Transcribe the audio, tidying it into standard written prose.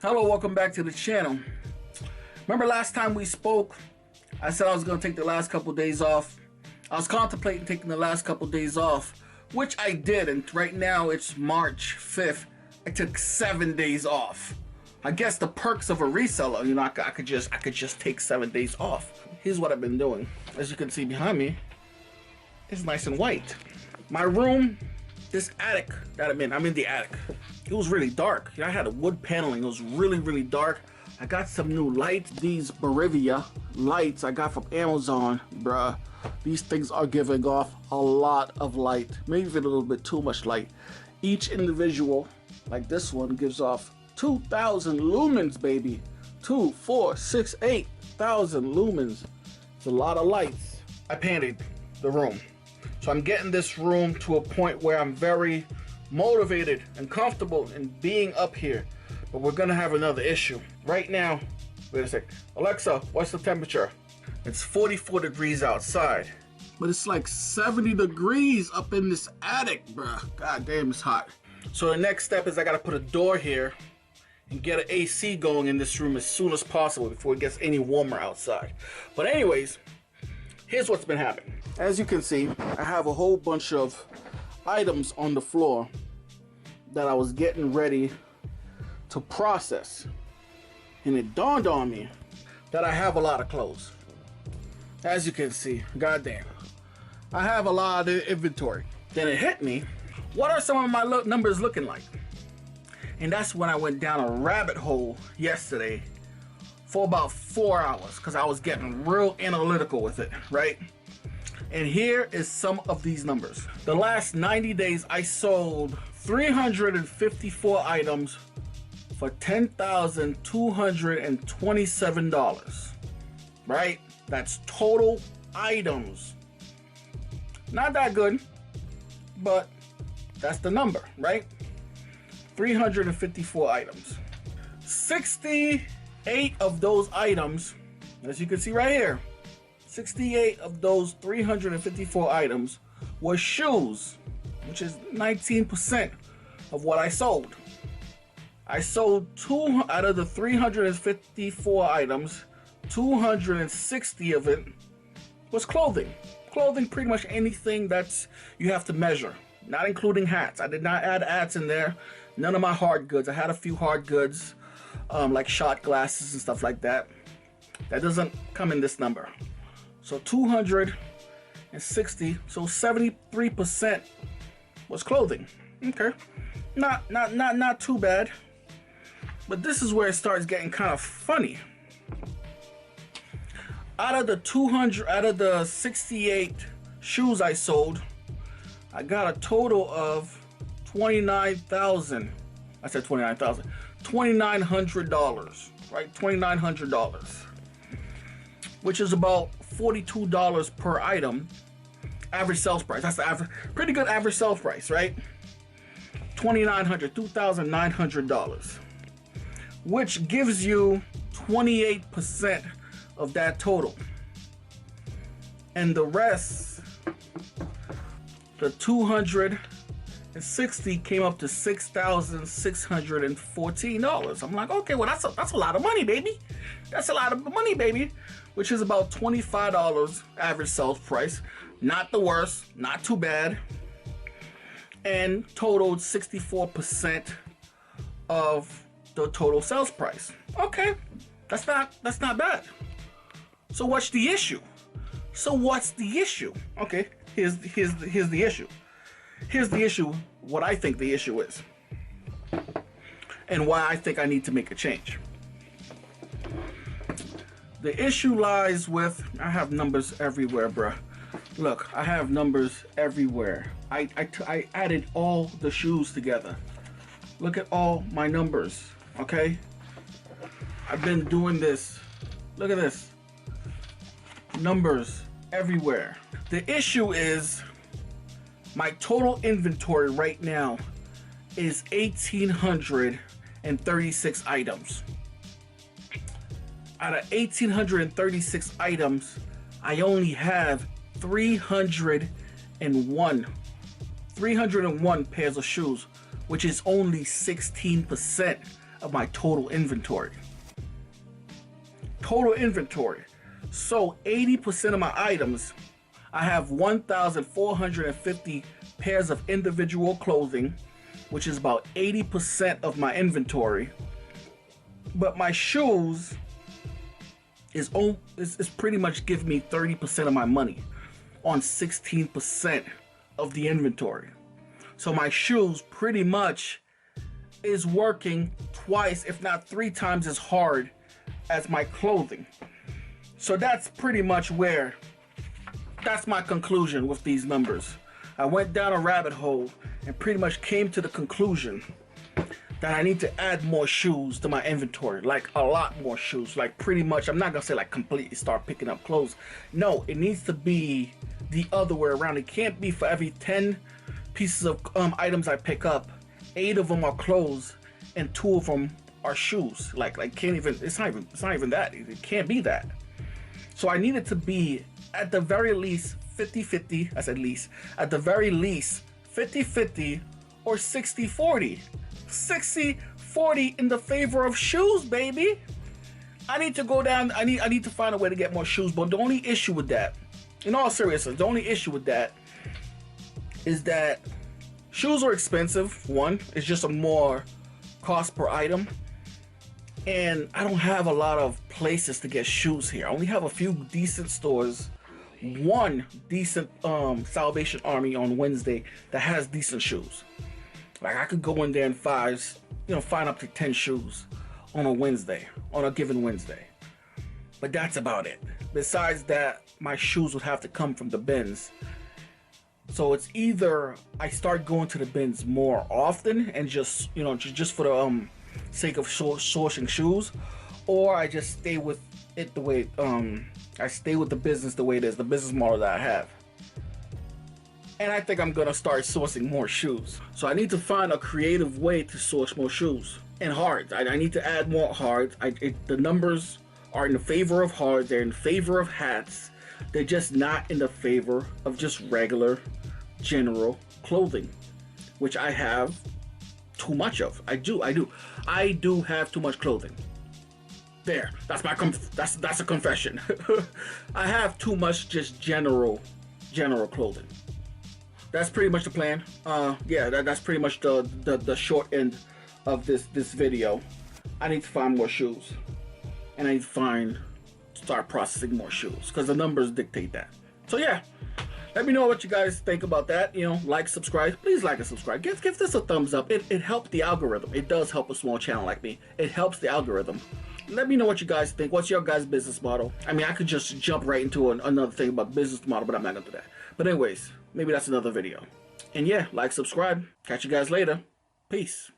Hello, welcome back to the channel. Remember last time we spoke, I said I was going to take the last couple days off. I was contemplating taking the last couple days off, which I did, and right now it's March 5th. I took 7 days off. I guess the perks of a reseller, you know, I could just take 7 days off. Here's what I've been doing. As you can see behind me, it's nice and white. My room, this attic that I'm in the attic. It was really dark. You know, I had a wood paneling. It was really dark. I got some new lights. These Barivia lights I got from Amazon, bruh. These things are giving off a lot of light, maybe even a little bit too much light. Each individual, like this one, gives off 2,000 lumens, baby. 2, 4, 6, 8,000 lumens. It's a lot of lights. I painted the room. So I'm getting this room to a point where I'm very motivated and comfortable in being up here. But we're gonna have another issue. Right now, wait a sec. Alexa, what's the temperature? It's 44 degrees outside. But it's like 70 degrees up in this attic, bruh. God damn, it's hot. So the next step is I gotta put a door here and get an AC going in this room as soon as possible before it gets any warmer outside. But anyways, here's what's been happening. As you can see, I have a whole bunch of items on the floor that I was getting ready to process. And it dawned on me that I have a lot of clothes. As you can see, goddamn, I have a lot of inventory. Then it hit me, what are some of my numbers looking like? And that's when I went down a rabbit hole yesterday for about 4 hours because I was getting real analytical with it, right? And here is some of these numbers. The last 90 days, I sold 354 items for $10,227, right? That's total items. Not that good, but that's the number, right? 354 items. 68 of those items, as you can see right here, 68 of those 354 items were shoes, which is 19% of what I sold. I sold two out of the 354 items, 260 of it was clothing. Clothing, pretty much anything that's you have to measure, not including hats. I did not add hats in there. None of my hard goods. I had a few hard goods, like shot glasses and stuff like that. That doesn't come in this number. So 260, so 73% was clothing. Okay, not too bad. But this is where it starts getting kind of funny. Out of the 68 shoes I sold, I got a total of $29,000. I said $29,000. $2,900, right? $2,900, which is about $42 per item. Average sales price. That's the average, pretty good average sales price, right? $2,900, which gives you 28% of that total. And the rest, the 260 came up to $6,614. I'm like, okay, well that's a lot of money, baby. That's a lot of money, baby. Which is about $25 average sales price. Not the worst, not too bad. And totaled 64% of the total sales price. Okay, that's not bad. So what's the issue? Okay, here's the issue. Here's the issue, what I think the issue is. And why I think I need to make a change. The issue lies with, I have numbers everywhere, bruh. Look, I have numbers everywhere. I added all the shoes together. Look at all my numbers, okay? I've been doing this. Look at this. Numbers everywhere. The issue is my total inventory right now is 1,836 items. Out of 1,836 items, I only have 301 pairs of shoes, which is only 16% of my total inventory. Total inventory. So 80% of my items, I have 1,450 pairs of individual clothing, which is about 80% of my inventory. But my shoes is pretty much giving me 30% of my money on 16% of the inventory. So my shoes pretty much is working twice, if not 3 times as hard as my clothing. So that's pretty much that's my conclusion with these numbers. I went down a rabbit hole and pretty much came to the conclusion that I need to add more shoes to my inventory, like a lot more shoes. Like pretty much, I'm not gonna say like completely start picking up clothes. No, it needs to be the other way around. It can't be for every 10 pieces of items I pick up, 8 of them are clothes and 2 of them are shoes. Like can't even, it's not even that. It can't be that. So I need it to be at the very least 50-50. I said least. At the very least 50-50 or 60-40. 60-40 in the favor of shoes, baby. I need to go down. I need to find a way to get more shoes. But the only issue with that, in all seriousness, the only issue with that is that shoes are expensive. One, it's just a more cost per item. And I don't have a lot of places to get shoes here. I only have a few decent stores. One decent Salvation Army on Wednesday that has decent shoes. Like I could go in there and find up to 10 shoes on a Wednesday, on a given Wednesday. But that's about it. Besides that, my shoes would have to come from the bins. So it's either I start going to the bins more often and just for the sake of sourcing shoes, or I just stay with it the way I stay with the business the way it is, the business model that I have. And I think I'm gonna start sourcing more shoes. So I need to find a creative way to source more shoes and hards. I need to add more hards. The numbers are in the favor of hards. They're in favor of hats. They're just not in the favor of just regular, general clothing, which I have too much of. I do have too much clothing. There, that's a confession. I have too much just general clothing. That's pretty much the plan. Yeah, that's pretty much the short end of this video. I need to find more shoes, and I need to start processing more shoes because the numbers dictate that. So yeah. Let me know what you guys think about that. Like, subscribe. Please like and subscribe. Give this a thumbs up. It helps the algorithm. It does help a small channel like me. It helps the algorithm. Let me know what you guys think. What's your guys' business model? I mean, I could just jump right into another thing about business model, but I'm not going to do that. But anyways, maybe that's another video. And yeah, like, subscribe. Catch you guys later. Peace.